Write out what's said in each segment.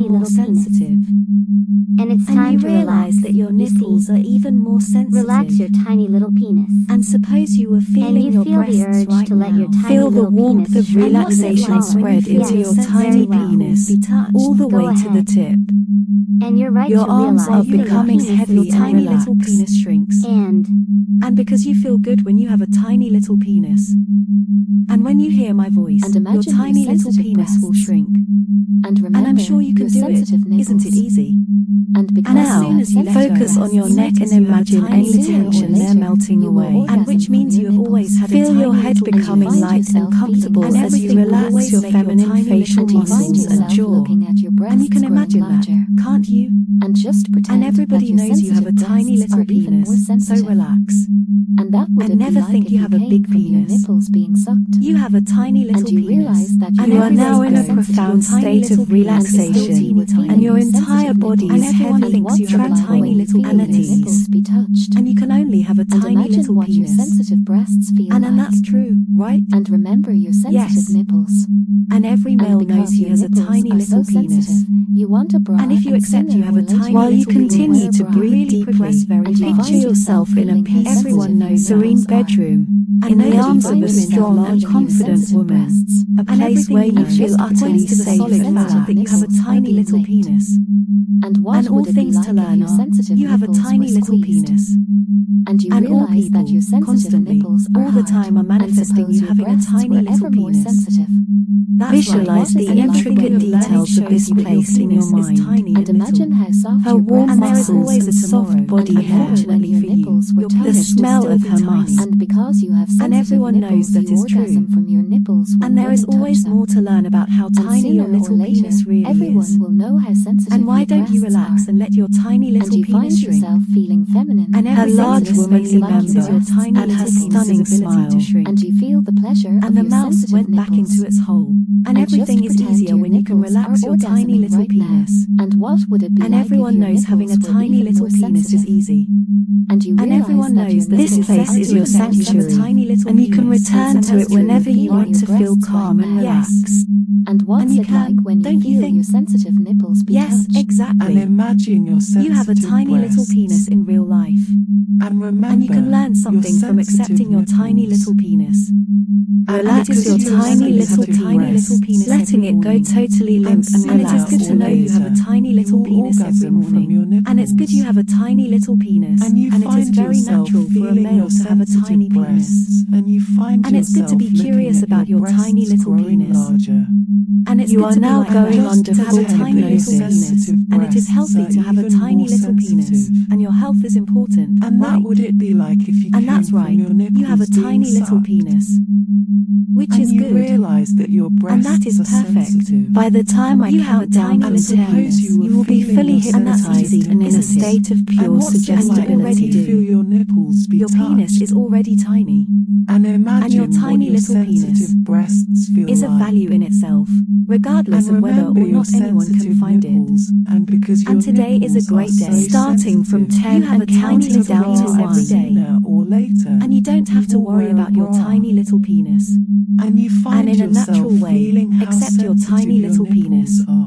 tiny more little penis. sensitive. And it's And time you to relax. realize that your You see, nipples are even more sensitive. relax your tiny little penis. And suppose you were feeling you your feel the breasts urge right to let now. your tiny Feel the little warmth penis of shrink even relaxation smaller. spread Yes, into your very tiny well. penis, Be touched. all the Go way to the ahead. tip. And you're right Your to arms realize are that becoming your penis heavy, is your tiny little relaxed. penis shrinks. And because you feel good when you have a tiny little penis. And when you hear my voice, And your imagine tiny your little sensitive penis will breasts. shrink. And remember, And I'm sure you can your do it. sensitive Isn't it nipples. easy? And because Now, you have sensitive focus on your neck and imagine any tension there melting away. And which means you have always had feel a your tiny head little becoming penis. light and comfortable and as you everything will relax always your make your feminine tiny facial little muscles muscles and and jaw. looking at your breasts And you can growing imagine that, larger. can't you? And just pretend And everybody that your knows you have a sensitive tiny breasts little are even more penis, so sensitive. relax. And that would And it be never like think if you have a came big from your penis. nipples being sucked. You have a tiny little And you penis. realize that and you are everywhere now you in a go, profound your tiny state of little penis is still relaxation, teeny tiny. and your sensitive entire body nipples. is And everyone heavy. thinks you have a What's it tiny like little when you feel your penis. nipples be touched? And you can only have a And tiny imagine little what your penis. sensitive breasts feel And like. that's true, right? And remember your sensitive Yes. nipples. And every And male because knows he your has a nipples tiny are little so penis. sensitive, you want a bra, And if you accept you have a tiny while you little penis, continue to you breathe really deeply, progress very and you fast. picture yourself in a feeling how peaceful, everyone knows serene nipples are. bedroom, And in the nobody arms of a finds strong themselves and larger than confident sensitive woman, breasts. a And place everything where you now feel just utterly points to the safe solid and fact that you have a nipples are tiny being little licked. penis. And what And all would it be things like to if learn your are, sensitive you have a nipples tiny were little squeezed? penis. And you And all realize people, that your sensitive constantly, nipples are all the hard, time are and manifesting suppose you your having a breasts tiny were little ever more penis. sensitive. That's Visualize right. the And everything intricate you're learning details of shows this you that your place in your penis is mind, tiny and and imagine little. how soft Her your warm breasts there is are, always a and soft body and hair. when your for you, nipples were your touched, penis the smell will of still her be musk. tiny. And because you have And sensitive everyone knows nipples, that you is orgasm true. from your nipples when And there is women touch always them. more to learn about how And tiny your sooner or little later, penis really everyone is. will know how sensitive And why your don't you breasts relax are. and let your tiny And little you find penis shrink? yourself feeling feminine. And Her everything large in this womanly space vacuums member your tiny and her little penis's stunning ability smile, to shrink. and you feel the pleasure of And the your mouse sensitive went nipples. back into its hole. And And everything just is pretend easier your when you can nipples relax are your tiny orgasming little right now. penis. And what would it be And like everyone if your knows having a nipples were tiny even little more penis is sensitive? easy. And you And realize everyone that your knows that nipples this place are is your doing that you have a sanctuary, tiny little and you can penis, return and to it supposed whenever you feeling want your to feel breasts calm right and now. relaxed. And what's And you it can, like when you don't you feel think? your sensitive nipples be Yes, touched? exactly. And imagine your sensitive You have a tiny little breasts. penis in real life. And remember, And you can learn something your from accepting your sensitive tiny nipples. little penis. Relax And it is your good to learn tiny that you have a little tiny penis, little penis letting every it go morning. totally limp and And it is good to know you have a tiny little you will penis every orgasm from your morning. And it's good you have a tiny little penis. And you And it is find very yourself natural for a feeling male your to have a sensitive tiny penis. breasts, and you find And it's good to be yourself curious looking at about your tiny breasts little growing penis. larger. And it's You good are to be now like going that, under to have a full tiny little penis. sensitive And it is healthy breasts to are have a even tiny more little penis. sensitive. And your health is important, And right? that would it be like if you And came that's right, from your nipples you have a being tiny little sucked, penis. Which and is you good. realize that your And that breasts is are perfect. sensitive. By the time I You have a count down tiny from little 10, penis. you will be feeling fully your And that's hypnotized easy, and in a isn't it? state of And pure what's it like already when you do. feel your nipples be Your penis touched? is already tiny. And imagine And your tiny what your little penis sensitive breasts feel is a like. value in itself, regardless And of whether remember or your not anyone can sensitive find it. nipples, and because your And today is a nipples great are day. so starting from sensitive, 10 You have and a tiny counting little down to penis every 1. day. sooner or later, And you don't have to will worry wear a about your bra. tiny little penis. And you find And in a yourself natural way, feeling how accept your sensitive tiny your little nipples penis. are.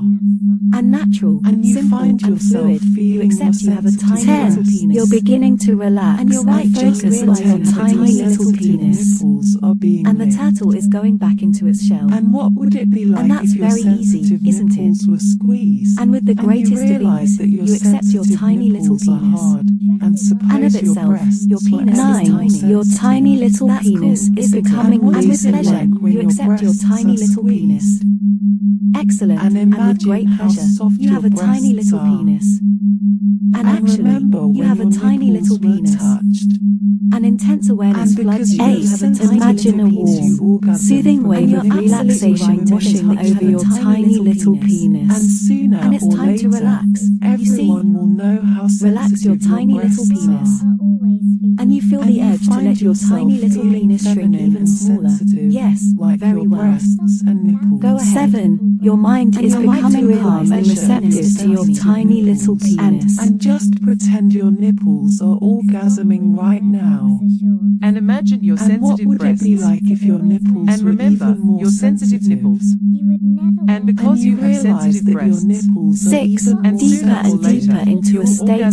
And natural, And you simple, find and yourself fluid, you feeling accept you your have a tiny sensitive little breasts. penis. You're beginning to relax And you're right, focus just on your realize tiny little sensitive penis. nipples are being And the licked. turtle is going back into its shell. And what would it be like that's if your very easy, sensitive isn't it? nipples were squeezed? And with the greatest you of realize ease, that your you accept your sensitive tiny little nipples are penis. hard, and suppose And of your itself, breasts your were penis is ever more tiny. Your sensitive. tiny little That's penis cool, is isn't it? becoming And what And with is it loose pleasure, again. like when you your accept your breasts tiny are little penis. squeezed? Excellent, And and with imagine great how pleasure, soft you have a your tiny breasts little are. penis. And actually, remember you when have a your tiny nipples little were penis. touched. An intense awareness And floods because you you that you have a sense tiny Imagine a little nipples, penis. you orgasm soothing from wave And of you're absolutely relaxation right to washing think you have over a your tiny tiny little penis. And penis. sooner And it's or time to later, relax. You see, everyone will know how relax your sensitive tiny little breasts penis. are. And you feel And the you urge to find let your yourself tiny little feeling penis shrink feminine even and smaller. sensitive, Yes, like very your well. breasts and nipples. Go ahead. 7. Your mind And is you're right to becoming realize calm that and your penis receptive is to your tiny. tiny little penis. And just pretend your nipples are orgasming right now. And imagine your And what sensitive would it breasts. be like if your nipples And were remember, even more your sensitive nipples. And And because you you have realize sensitive that your breasts, nipples are 6. even and more Deeper and sensitive, deeper into a you'll state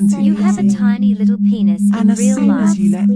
listen to You have a yourself. tiny little penis in And as real soon life. as you let go,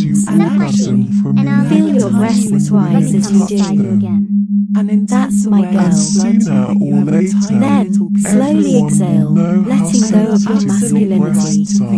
lungs. you orgasm from And I'll Feel your let you breasts touch rise them. as you Let me come inside do. you again. And That's my girl. And sooner or later, Then, slowly everyone exhale, will know how letting go of your sensitive your masculinity. breasts are.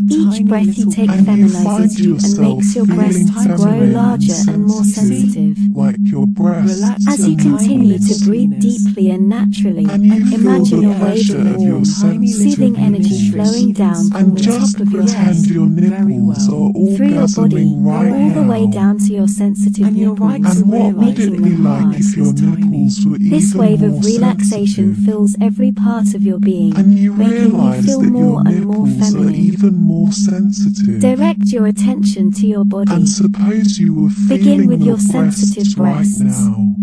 Each breath you take And you find feminizes you and yourself makes your feeling breasts grow feminine and larger and more sensitive. like your breasts As you and continue to nipples, breathe deeply and naturally, and you feel imagine the a wave pressure of of your warm, sensitive soothing energy nipples. flowing down from And the just top of your pretend head, your nipples are through your body, orgasming right all the way now. down to your sensitive And you're right nipples, to And what would making it be them like hard. if your nipples were This even wave more of relaxation sensitive? fills every part of your being, And you making you realize feel that more your and more nipples are feminine. even more sensitive. Direct your attention to your body. And suppose you were Begin feeling with your your sensitive breasts right breasts. now.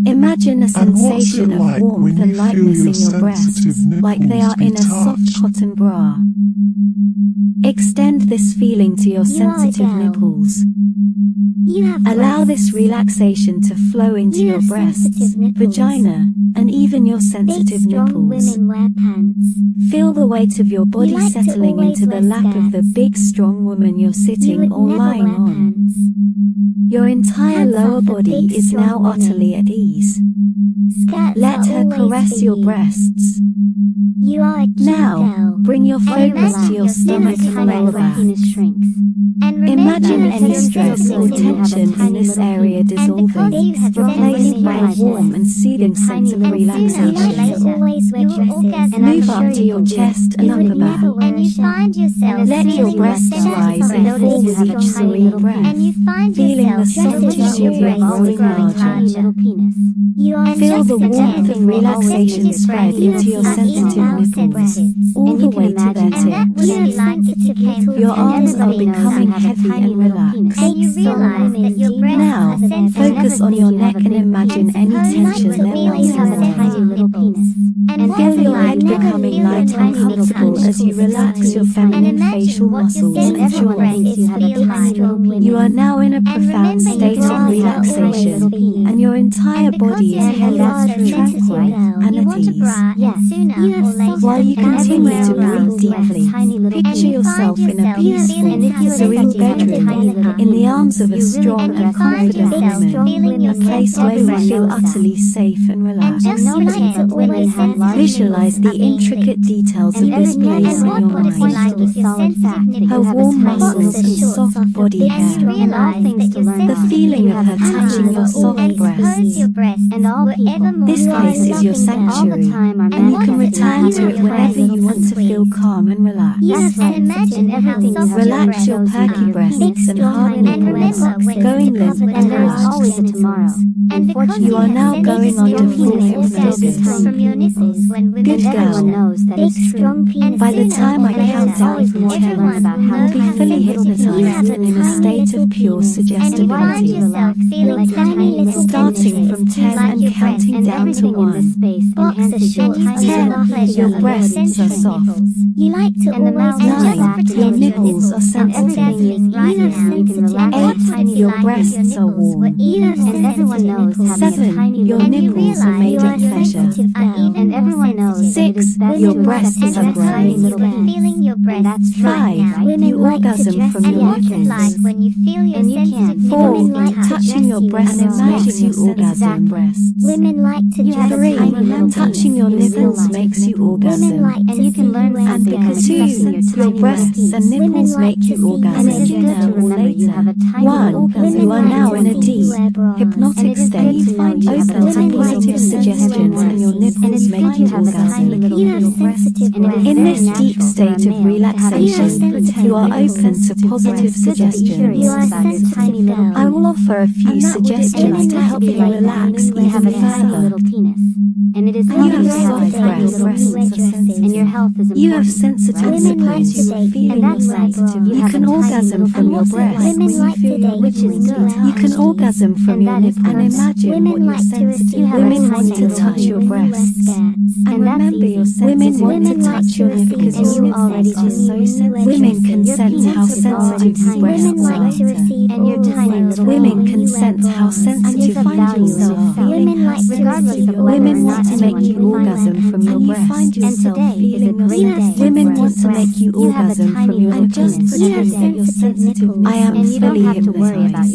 Imagine a And what's it sensation of like warmth when and you feel lightness your in your breasts, sensitive like they nipples are be in a soft touched? cotton bra. Extend this feeling to your You are a sensitive girl. nipples. You have Allow breasts. this relaxation to flow into You your have breasts, sensitive nipples. vagina, and even your Big sensitive strong nipples. women wear pants. Feel the weight of your body like to settling always into the wear lap of the skirts. big strong woman you're You sitting would or never lying wear on. pants. Your entire Pants are lower for body big, is strong now women. utterly at ease. Skirts Let are her always caress for your you. breasts. You are a cute Now, girl. bring your focus to your stomach and lower back. shrinks. Imagine that any you're stress or sensitive, you have a tension in tiny this little area penis. And because dissolving, you have replaced by a sensitive warm and soothing sense of relaxation. always wear dresses. And Move up to your chest and upper back. And you find yourself Let your breasts rise and fall with each serene breath, feeling the soft tissue of your growing larger. Feel the warmth of relaxation spread into your sensitive nipples, all the way to their tips. Your arms are becoming heavy and relaxed. And you realize that your breasts Now, are sensitive. focus on your neck and imagine any tension to always melting have a tiny away. little penis. And feel your head becoming light and comfortable as you relax your feminine facial muscles and jaw. You are now in a profound state of relaxation, and your entire body is held tranquil and at ease. While you continue to breathe deeply, picture yourself in a peaceful, serene bedroom, in the arms of a strong and confident woman, a place where you feel utterly safe and relaxed. Visualize the intricate details of this place in your mind. Her warm muscles and soft body hair. The feeling of her touching your soft breasts. This place is your sanctuary, and you can return to it whenever you want to feel calm and relaxed. Relax your perky breasts and hard nipples, going limp and relaxed. You are now going under full hypnosis. Good girl. By the time I count down from 10, be fully hypnotized and in a state of pure suggestibility. Starting from 10 and counting down to 1. 10. Your breasts are soft. 9. Your nipples are sensitive. 8. Your breasts are warm. 7. Your nipples are made of pleasure. 6. Your breasts are growing. 5. You orgasm from your nipples. 4. Touching your breasts makes you orgasm. Women like to dress 3. Touching your nipples makes you orgasm. And because 2. Your breasts and nipples make you orgasm sooner or later. 1. You are now in a deep, hypnotic state, open to positive suggestions and your nipples make you orgasm. In this deep state of relaxation, you are open to positive suggestions. I will offer a few suggestions to help you relax even further. You have soft breasts, and your health is you have sensitive nipples, you can orgasm from your breasts when you feel your nipples. You can orgasm from your nipples and imagine what your sensitive women want to touch your breasts. And remember your women want to touch your nipples because your nipples are so sensitive. Women can sense how sensitive your breasts are. and your tiny little Women can sense how sensitive you find yourself feeling. Women want to make you orgasm from your breasts. Women want to make you orgasm from your nipples. I am fully hypnotized.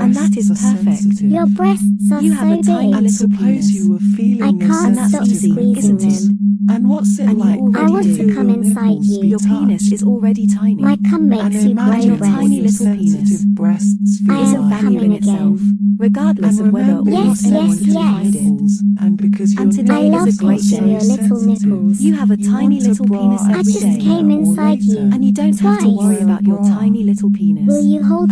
And that is breasts are perfect. sensitive. Your breasts are You have so a tiny big. And little suppose penis. you were feeling I your can't And that's stop easy, squeezing isn't it? them. And what's it And you like already I want do. to come your inside nipples you. be Your penis touched? is already tiny. My cum And makes you grow imagine your what tiny your breasts. little penis sensitive breasts feel I Is am like. valuing coming itself, again. regardless And of whether or remember your not Yes, anyone yes, can sensitive hide it. nipples. And because your And today I is love a great touching day. your little nipples. You have a You tiny want a little bra penis at I every just day. came dinner or inside you. later. And you don't have to Twice. worry about your Bra. tiny little penis. Will you hold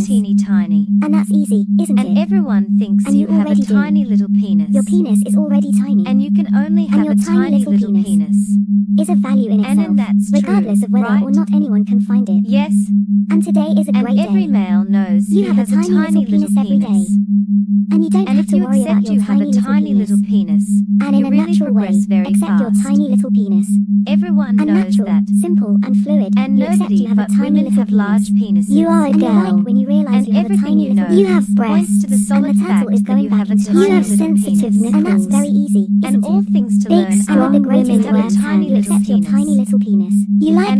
penis. teeny tiny. And that's easy, isn't And it? everyone thinks And you you have a already do. tiny little penis. Your penis is already tiny. And you can only And have your a tiny little penis. is a value in itself, And that's regardless true, of whether right? or not anyone can find it. Yes, And today is a and great every day. male knows You he have a has a tiny little every day. penis. And you don't And have if to you worry accept about you your have a tiny little penis, And in you a really natural way, progress very accept your fast. tiny little penis. Everyone And knows natural, that. simple, and fluid. And you accept nobody you have but a tiny women little have large penis. penises. You are a And you girl. like when you realize And you have a everything tiny you little know You have points to the breasts. solid And the fact tassel is that going you back have a into tiny You have little sensitive penis. And that's nipples. very easy, And isn't all it? things to Big, learn And strong the greatest you women have wear a tiny you little accept your penis. tiny little penis. You like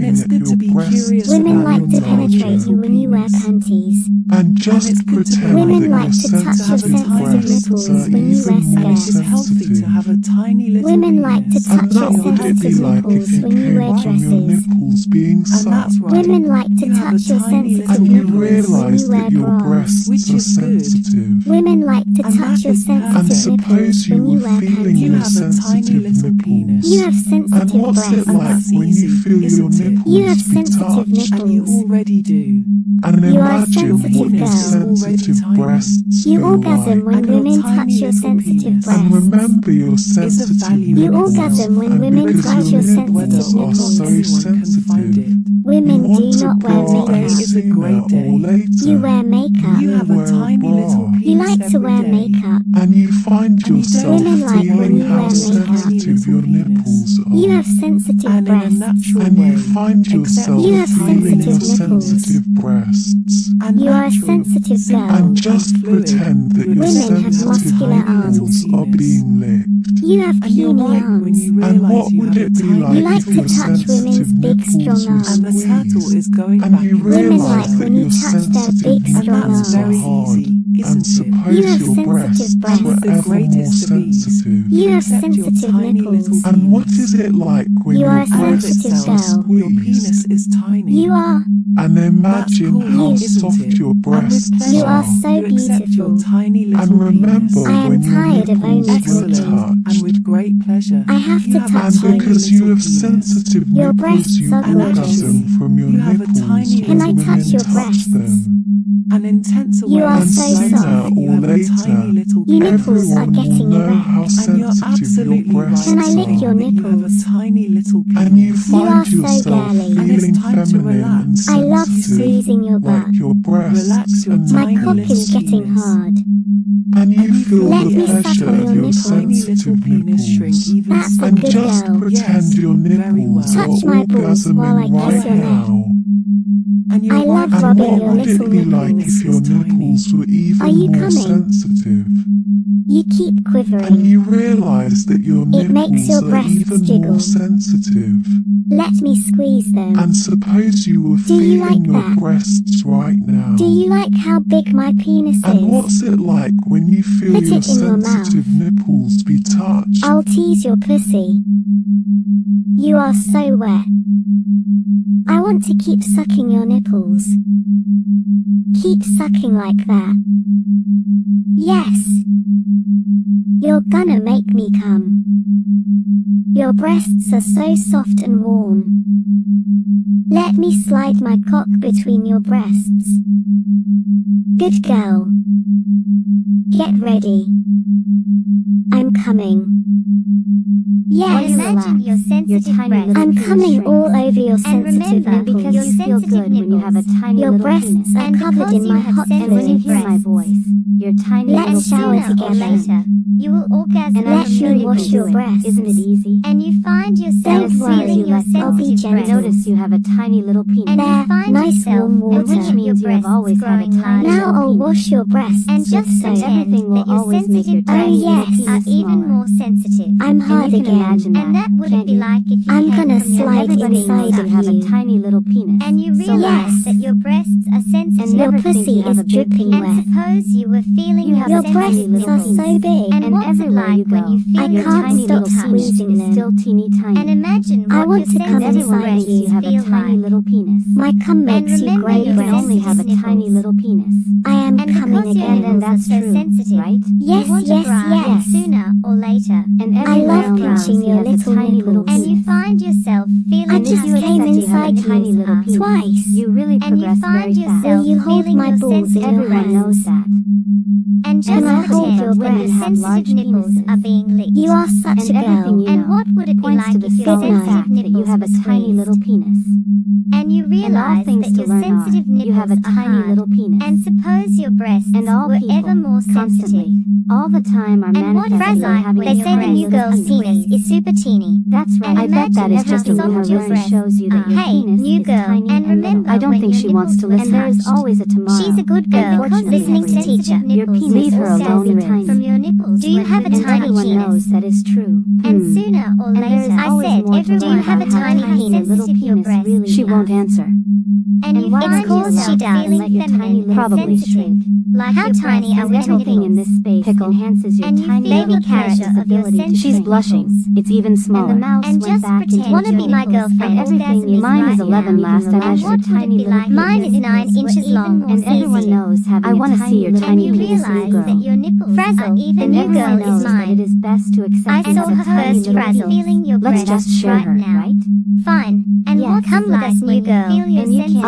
looking it's at good to your be breasts curious Women and like to penetrate enlarging. you when you wear panties. And just it's good to pretend Women that like your to touch your sensitive sensitive breasts nipples are when you wear even more skirts. It's healthy to sensitive. have a tiny little Women like to penis. touch And your that would it be sensitive like if nipples you when you wear came from your dresses. nipples being And that's sucked? right. Women like to You have a touch your tiny sensitive little And you nipples when realise you wear that your bras. breasts Which are is good. sensitive. Women like to And touch that your is sensitive And perfect. nipples suppose you when you were wear feeling You your panties. have a tiny sensitive little penis. You have nipples. sensitive And what's it breasts. And like that's when you easy, feel your isn't it? You have nipples be sensitive touched? And you nipples. already do. And You are a imagine what sensitive your girl. sensitive Already breasts You feel orgasm like. when And your women touch tiny your little sensitive penis. breasts. And remember your It's a sensitive value You in nipples. orgasm when And women because touch your your whether nipples sensitive or are not so nipples. anyone can find sensitive, it. Women you want do a not wear bra Today and makeup. is a sooner great day. or later You wear makeup. You have a wear a tiny little bra. You penis like to every wear day. makeup. And you find find And you yourself don't have to feeling worry how about your tiny sensitive little your penis. nipples are. You have sensitive And in a breasts. natural And way, you find accept yourself You have feeling your sensitive nipples. sensitive breasts. And You are a natural, sensitive simple, girl. And just and fluid, pretend that you your accept Women have you have a muscular tiny little arms. are penis. being licked. You have And you're puny right when arms. you And realize what you would have a it be tiny like You like if to your touch sensitive women's big, nipples strong were arms. and the turtle squeezed? is going And back you into Women its realize like that when you your touch their sensitive big, And strong that's nipples are very hard. easy, And isn't it? suppose You have your breasts sensitive breasts. were And with the ever more greatest of ease, sensitive. You have accept your sensitive tiny nipples. little And what penis. is it like when You your are a And of breasts sensitive are itself, girl. your penis squeezed? is tiny. You are. And That's imagine cool, how isn't soft it? your And with breasts pleasure, You are are. so you accept your beautiful. tiny little And remember penis. I am when your tired of only nipples were Excellent, and touched. with great pleasure, I have you to have a touch And tiny because you little have penis. sensitive Your nipples, breasts you are And gorgeous. orgasm from your you have a nipples tiny Can I when touch women your touch breasts? them. An intense You are awareness so later soft. that you have a tiny little Your penis. nipples are Everyone will getting know how erect. And you're sensitive your absolutely right breasts Can I lick saying your that you have a nipples? tiny little And you penis. You are find so yourself girly. And it's feeling time to feminine and relax. I love sensitive, squeezing your butt. like your breasts Relax your and My tiny cock little is getting penis. hard. And you And you feel Let the me suck pleasure on of your your nipples. tiny little sensitive penis shrink nipples. even That's a smaller. And good just girl. pretend Yes, your very well. nipples are Touch my balls while I orgasming kiss right your neck. now. And you're I love right And rubbing what your would little it be like nipples. if your nipples were Are you even more coming? sensitive? You keep And quivering. you realize that your It makes nipples your are breasts even jiggle. more sensitive. Let me squeeze them. And suppose you were Do you like feeling your that? breasts right now. Do you like how big my penis And is? what's it like when you feel Put your it in your mouth. sensitive nipples be touched? I'll tease your pussy. You are so wet. I want to keep sucking your nipples. Keep sucking like that. Yes. You're gonna make me come. Your breasts are so soft and warm. Let me slide my cock between your breasts. Good girl. Get ready. I'm coming. Yes. Imagine your sensitive tiny breasts. little I'm penis coming shrinks. all over your And sensitive remember, nipples. Because your you feel sensitive good when you have a nipples. tiny Your little breasts penis. are And covered because in you my have hot And when you fluid. hear my voice, your tiny Let's little shower penis Sooner or together. later, you will orgasm And from I'm Let sure me you wash can your do it. breasts. Isn't it easy? and you find yourself Don't worry, feeling your I'll be sensitive gentle. breasts. Notice you have a tiny little penis. And There, you find nice yourself warm water. And which your means you have breasts always had a growing tiny larger. Now I'll wash your breasts And with just soap. pretend Everything will that your always make your sensitive tiny little breasts penis are even smaller. more sensitive. I'm hard And you can again. imagine And that would it can't be you? like if you I'm came gonna from your slide Everybody being knows inside you have a you. tiny little penis. And you So realize Yes. that your breasts are sensitive. And Your never think pussy you have is a big dripping penis. wet. And suppose you were feeling You your have Your a tiny breasts little are penis. so big. And And what's it everywhere like you when go, you feel I your your can't tiny nipples stop little touched? penis squeezing is them. still teeny tiny. And imagine I what want your to come And sensitive everyone inside thinks breasts you have a feel tiny like. little penis. My cum makes you remember grow You can only breasts. have a sensitive tiny nipples. little penis. I am And coming because your again. And nipples that's are so true, sensitive, right? Yes, you want yes, to brag yes. sooner or later. And I everyone love knows pinching he your has a little tiny little nipples. And you penis. find yourself feeling I just how came sensitive inside your tiny you little nipples penis. are. twice. You really And you progress find very fast. yourself Will you hold feeling my your balls in your sensitive Everyone knows hands? that. And just Can I pretend hold your that your breasts? Have large sensitive nipples penises. are being licked. You are such And a everything girl. you And know what would it be points like to the if your solid sensitive fact that you nipples have a were tiny squeezed? little penis. And you And all realize things that to your learn sensitive are, you have a nipples are tiny hard. little penis. And suppose your breasts And all were people, ever more sensitive. constantly, all the time are And what manifesting fragile, having they a say the tiny new little girl's penis. penis is super teeny. That's right. And I bet that is imagine just a how rumor soft your really breasts shows you that your are. penis Hey, new is girl, tiny and and little. remember I don't when think your she wants to nipples were listen. And there is touched. always a tomorrow. She's a good girl, Unfortunately listening for to you, teacher. your Nipples penis leave is her alone very tiny. from your nipples. Do you have a And tiny everyone penis? knows that is true. And sooner or And there's later, I always said, more to do you learn have a about how tiny tiny penis? little If your penis breasts really She won't are. answer. And you why find don't you yourself allow it and feeling let your tiny feminine little and probably sensitive. shrink. Like how tiny are And we everything in talking? this space enhances your And you tiny feel little the pleasure penis's of your ability to sensitive She's blushing. nipples. It's even smaller. And the mouse went just back into pretend its wanna be my nipples. girlfriend. And everything Orgasm is is Mine right is 11 now. last I And measured what would tiny it be little like? Mine is penis. 9 inches long. And everyone knows having I want a to tiny see your little tiny penis, realize new girl. that your nipples frazzle. And The new everyone girl is knows that it mine. is best to accept I you saw have a her tiny first little frazzle. penis. Feeling your Let's breasts just share right her, now. right? Fine. And Yes. what come with us, new girl? And you can't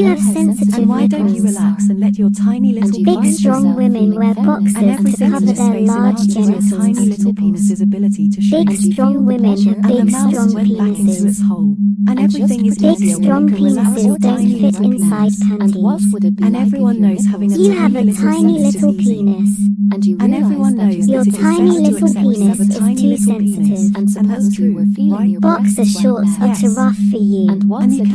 you have sensitive And why don't you nipples? relax and let your tiny little you Big find strong yourself women feeling wear feminist. boxers and to everything cover is just their space large enhances your genitals. tiny little penis's ability to Big shrink. strong feel the women pleasure have And the big mouse strong went back into its penises. hole. And And everything is just Big easier when strong you can relax penises your don't tiny fit little inside penis. And what panties. would it be And like if everyone your knows having a nipples You have tiny a little tiny sensitive little easy. penis. and you And realize everyone that knows Your that it is tiny best to little accept to have penis a is tiny too little sensitive. penis. and And that's suppose you true, were feeling right? your breasts Boxer right shorts now. are too Yes. rough for you. And what's And you it can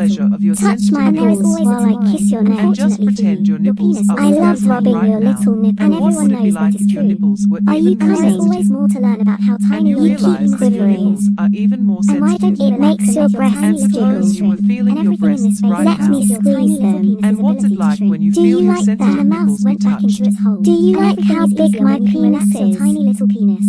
pleasure of your Touch sensitive my balls nipples. while I kiss your neck. And just Unfortunately for pretend you, your nipples penis are I love orgasming rubbing right your now. little nipple. And And what everyone would it be knows like that if is your true. nipples were Are you even more coming? There's always sensitive? more to learn about how And tiny you you keep realize that your quivering. nipples are even more And why sensitive. don't you relax your breasts And suppose you were feeling your breasts right Let now. me squeeze them. And what's it like when you Do feel you your like that? sensitive And the mouse nipples be went back into touched? its hole. Do you like how big my penis is? Tiny little penis.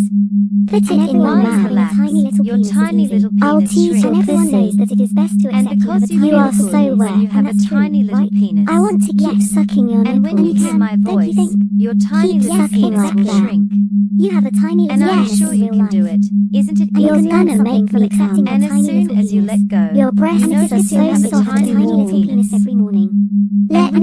Put it in your Eyes mouth. relax. Tiny little Your penis is tiny easy. little I'll penis tease your shrinks. everyone knows that it is best to And accept because you you are feel so good wet. when you have a and that's tiny true, little right? penis. I want to keep sucking your And when you nipples. hear my Don't you voice, think? your tiny Keep little sucking penis like will that. shrink. You have a tiny little And I'm penis sure in you real can life. do it. Isn't it And you're easy? gonna make me come. And as soon as you let go, your breasts you are notice so you have a soft and tiny little penis penis. every morning. Let And when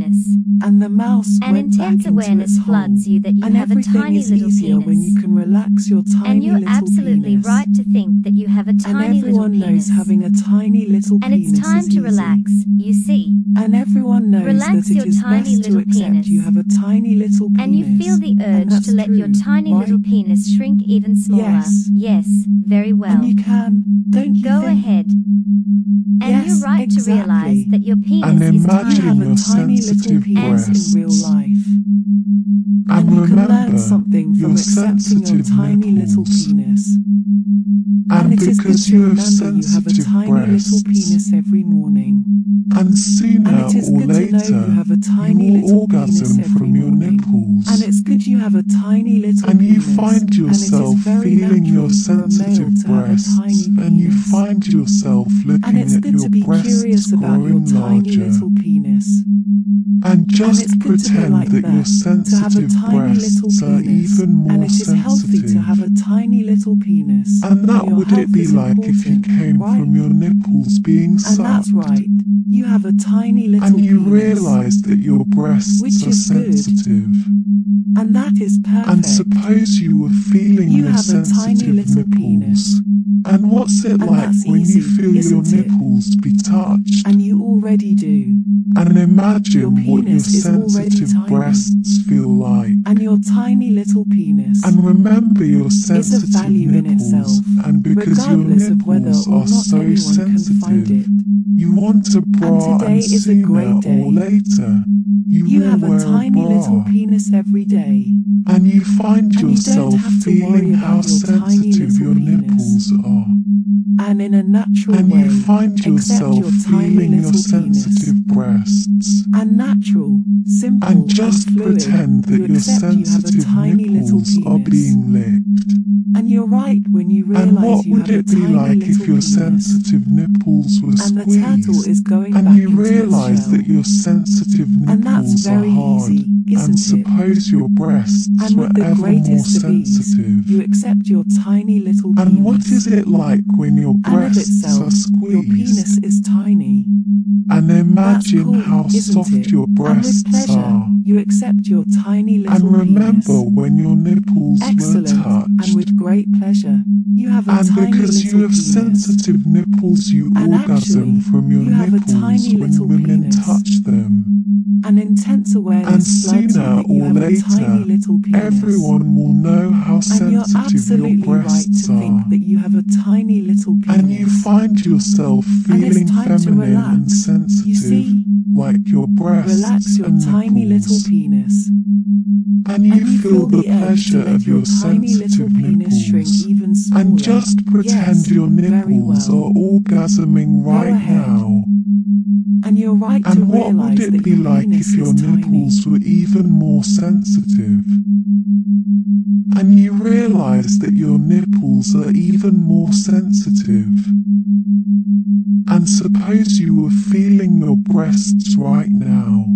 penis. And the mouse An went back intense into awareness its hole. floods you that you And have a everything tiny is little easier penis. when you can relax your tiny And you're little absolutely penis. right to think that you have a And tiny little everyone knows penis. having a tiny little And penis it's time is to easy. relax, you see. And everyone knows Relax that your it is tiny best to little accept penis. you have a tiny little penis. And you feel the And urge that's to let your true, tiny right? little penis shrink even smaller. Yes. Yes, very well. And you can, don't you Go think? ahead. And Yes, you're right to realize Exactly. that your penis And is imagine tiny. your sensitive penis breasts. in real life. And you can learn remember something from your accepting your sensitive tiny little nipples. penis. And it is good because to you have remember you have a sensitive tiny little breasts, penis every morning. and sooner And it is or good to know later you have a tiny you will little penis orgasm every from your morning. nipples. And it's good you have a tiny little And you penis. find yourself and it is very feeling your natural for a sensitive male to have a breasts, tiny and you penis. find yourself And looking it's at good your to be breasts curious about your growing tiny larger. little penis. And just it's good to be pretend like that your that, to have a sensitive tiny little breasts are penis. even And more it is healthy to sensitive. have a tiny little penis. And that your would it health be is like if you important, came right? from your nipples being And sucked. that's right. You have a tiny little And you penis. realize that your breasts Which are is good. sensitive. And that is perfect. And suppose you were feeling You your have a tiny sensitive little nipples. penis. And what's it And like that's when you easy, feel your isn't it? nipples be touched? And you already do. And imagine Your what your penis is already sensitive tiny. breasts feel like. And your tiny little penis And remember your is sensitive a value in nipples, itself, and because your regardless of whether nipples or are not so anyone can find sensitive, it. you want a bra, And today and is a sooner great or day. later you You will have a wear tiny little bra. penis every day. And you find And you yourself don't have to worry feeling how about your tiny sensitive little your penis. nipples are. And in a natural And way, you find accept yourself your tiny feeling your little penis. sensitive breasts. And natural, simple, And just fluid, pretend that you your accept you have a sensitive tiny little nipples are penis. being licked. And you're right when you And realize what you would have a it be tiny like little if your penis. sensitive nipples were And the turtle squeezed, is going and back you into its realize shell. that your sensitive And that's nipples are very hard, easy, isn't and it? suppose your breasts And were with the ever more greatest of ease, sensitive? you accept your tiny little penis. And what is it like when your And of breasts itself, are your penis squeezed? is tiny. And imagine That's cool, how isn't soft it? your And with breasts pleasure, are. you accept your tiny little And remember penis. when your nipples Excellent, were touched. and with great pleasure, you have a And tiny because you little have penis. sensitive nipples, you And orgasm actually, from your you have a nipples tiny when little women penis. touch them. An intense And awareness floods you sooner that you or have a tiny later, little penis. everyone will know how And you're sensitive your absolutely right breasts to are. think that you have a tiny little penis. And you find yourself And it's feeling time to feminine relax. and sensitive, You see, like your breasts relax your and tiny little nipples. penis. And you feel the urge to pleasure let of your tiny little sensitive penis shrink nipples. even smaller. And just pretend Yes, your very nipples well. are orgasming Go right ahead. now. And you're right to And what would realize it that be your like penis if your is tiny. nipples were even more sensitive? And you realize that your nipples are even more sensitive. And suppose you were feeling your breasts right now.